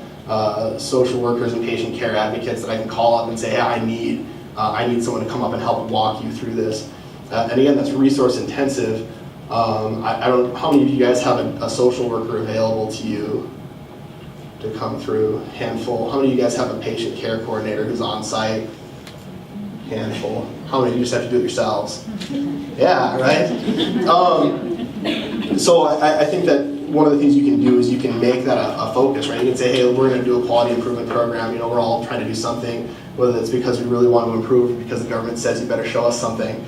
social workers and patient care advocates that I can call up and say, hey, I need someone to come up and help walk you through this. And again, that's resource intensive. I don't, how many of you guys have a social worker available to you to come through? Handful. How many of you guys have a patient care coordinator who's on site? Handful. How many of you just have to do it yourselves? Yeah, right? So I think that one of the things you can do is you can make that a focus, right? You can say, hey, we're going to do a quality improvement program. You know, we're all trying to do something, whether it's because we really want to improve, because the government says you better show us something.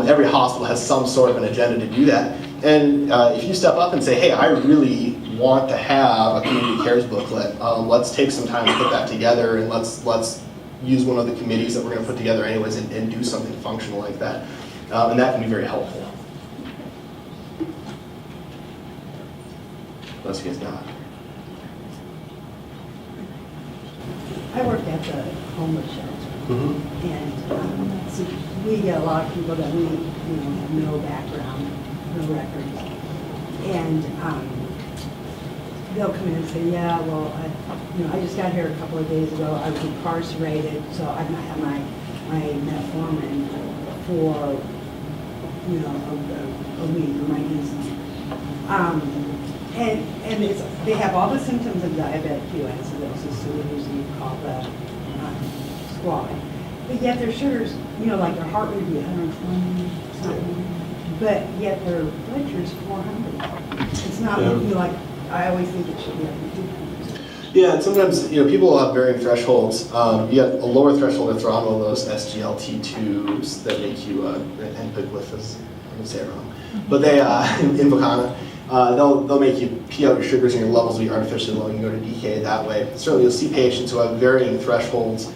Every hospital has some sort of an agenda to do that. And if you step up and say, hey, I really want to have a community cares booklet, let's take some time to put that together, and let's use one of the committees that we're going to put together anyways and do something functional like that. And that can be very helpful. What else you guys got? I worked at the homeless shelter, Mm-hmm. and so we get a lot of people that we, have no background, no records, and they'll come in and say, yeah, well, I just got here a couple of days ago. I was incarcerated, so I've not had my metformin for a week, or my insulin. And they have all the symptoms of diabetic ketoacidosis, so we usually call the squat. But yet their sugars, like their heart rate would be 120 something, but yet their blood sugar is 400. It's not like, I always think it should be up to 200. Yeah, and sometimes people will have varying thresholds. You got a lower threshold if they're on one of those SGLT tubes that make you and Piglyphus, I'm gonna say it wrong, but they Invokana. They'll make you pee out your sugars and your levels will be artificially low and you go to DK that way. Certainly you'll see patients who have varying thresholds.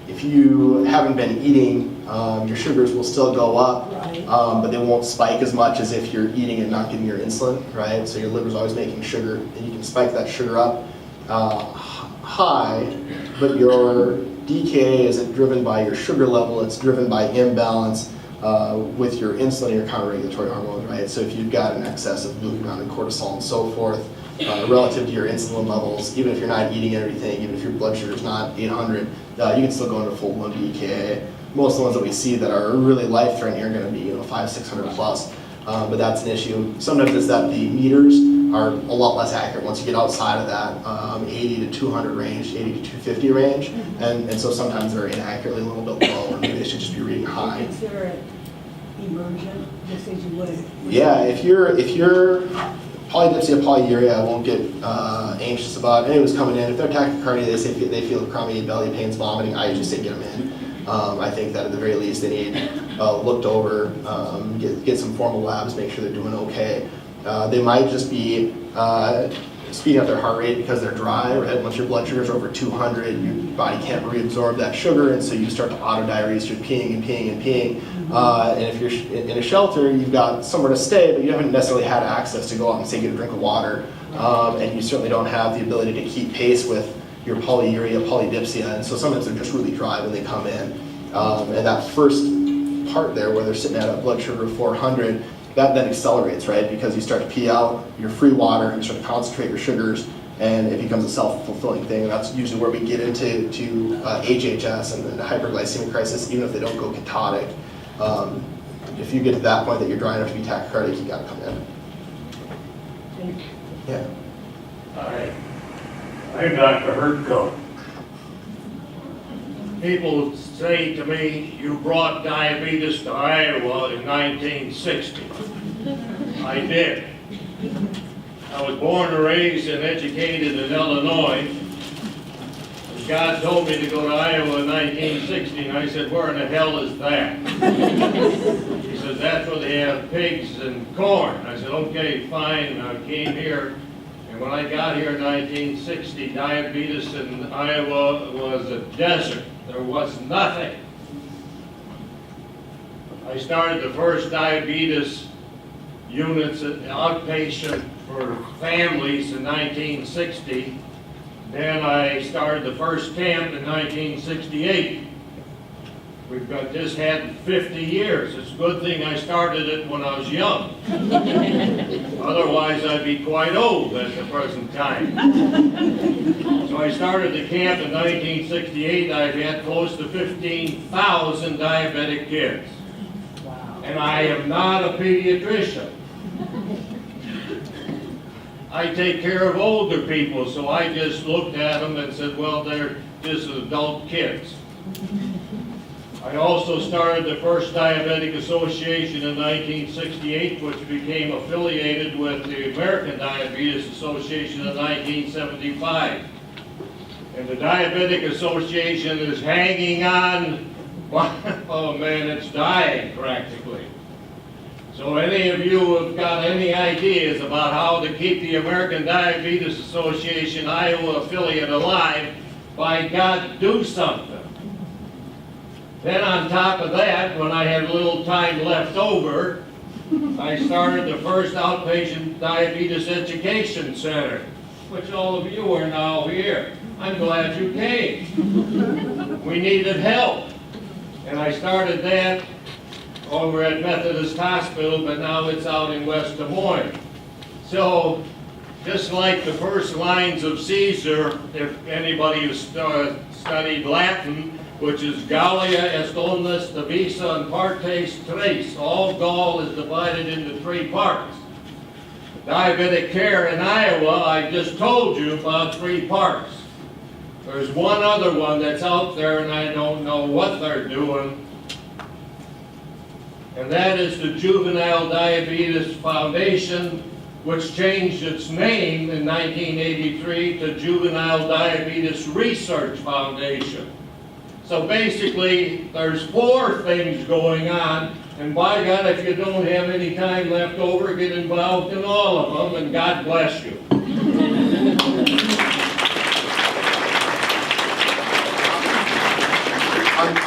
If you haven't been eating, your sugars will still go up, Right. but they won't spike as much as if you're eating and not getting your insulin, right? So your liver's always making sugar, and you can spike that sugar up high, but your DKA isn't driven by your sugar level, it's driven by imbalance with your insulin and your counter-regulatory hormones, right? So if you've got an excess of glucagon and cortisol and so forth, relative to your insulin levels, even if you're not eating everything, even if your blood sugar is not 800, you can still go into full-blown DKA. Most of the ones that we see that are really life-threatening are going to be 500-600 plus, but that's an issue. Sometimes it's that the meters are a lot less accurate once you get outside of that 80 to 200 range, 80 to 250 range, and so sometimes they're inaccurately a little bit low, or maybe they should just be reading high. Consider it emergent, just as you would. Yeah, if you're polydipsia, polyuria, I won't get anxious about. Anyone's coming in, if they're tachycardia, they say they feel crummy, belly pains, vomiting, I usually say get them in. I think that at the very least they need looked over, get some formal labs, make sure they're doing okay. They might just be speeding up their heart rate because they're dry, right? Once your blood sugars are over 200, your body can't reabsorb that sugar, and so you start to autodiurese, you're peeing and peeing and peeing. And if you're in a shelter, you've got somewhere to stay, but you haven't necessarily had access to go out and say get a drink of water. And you certainly don't have the ability to keep pace with your polyuria, polydipsia, and so sometimes they're just really dry when they come in. And that first part there where they're sitting at a blood sugar of 400, that then accelerates, right? Because you start to pee out your free water, you start to concentrate your sugars, and it becomes a self-fulfilling thing. And that's usually where we get into HHS and the hyperglycemic crisis, even if they don't go ketotic. If you get to that point that you're dry enough to be tachycardic, you gotta come in. Yeah. Hi, I'm Dr. Hurtko. People say to me, you brought diabetes to Iowa in 1960. I did. I was born and raised and educated in Illinois. God told me to go to Iowa in 1960, and I said, where in the hell is that? He says, that's where they have pigs and corn. I said, okay, fine. I came here, and when I got here in 1960, diabetes in Iowa was a desert. There was nothing. I started the first diabetes units at outpatient for families in 1960. Then I started the first camp in 1968. We've got this had 50 years. It's a good thing I started it when I was young. Otherwise, I'd be quite old at the present time. I started the camp in 1968, I've had close to 15,000 diabetic kids. And I am not a pediatrician. I take care of older people, so I just looked at them and said, well, they're just adult kids. I also started the first Diabetic Association in 1968, which became affiliated with the American Diabetes Association in 1975. And the Diabetic Association is hanging on, oh man, it's dying practically. So any of you who have got any ideas about how to keep the American Diabetes Association Iowa affiliate alive, by God, do something. Then on top of that, when I had a little time left over, I started the first outpatient diabetes education center, which all of you are now here. I'm glad you came. We needed help. And I started that over at Methodist Hospital, but now it's out in West Des Moines. So, just like the first lines of Caesar, if anybody has studied Latin, which is Gallia est omnis divisa in partes tres. All Gaul is divided into 3 parts. Diabetic care in Iowa, I just told you about 3 parts. There's one other one that's out there and I don't know what they're doing. And that is the Juvenile Diabetes Foundation, which changed its name in 1983 to Juvenile Diabetes Research Foundation. So basically, there's 4 things going on, and by God, if you don't have any time left over, get involved in all of them, and God bless you.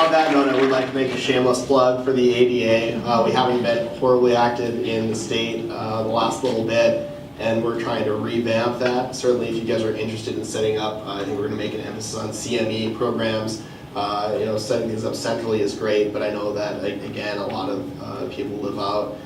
On that note, I would like to make a shameless plug for the ADA. We haven't been horribly active in the state the last little bit, and we're trying to revamp that. Certainly, if you guys are interested in setting up, I think we're going to make an emphasis on CME programs. Setting things up centrally is great, but I know that, again, a lot of people live out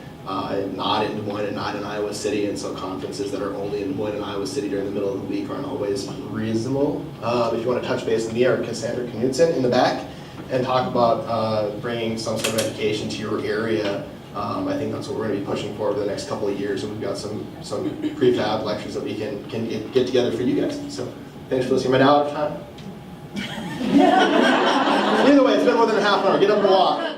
not in Des Moines and not in Iowa City, and so conferences that are only in Des Moines and Iowa City during the middle of the week aren't always reasonable. If you want to touch base with me or Cassandra Knudsen in the back and talk about bringing some sort of education to your area, I think that's what we're going to be pushing for over the next couple of years, and we've got some prefab lectures that we can get together for you guys. So thanks for listening. Am I now out of time? Either way, it's been more than a half an hour. Get up and walk.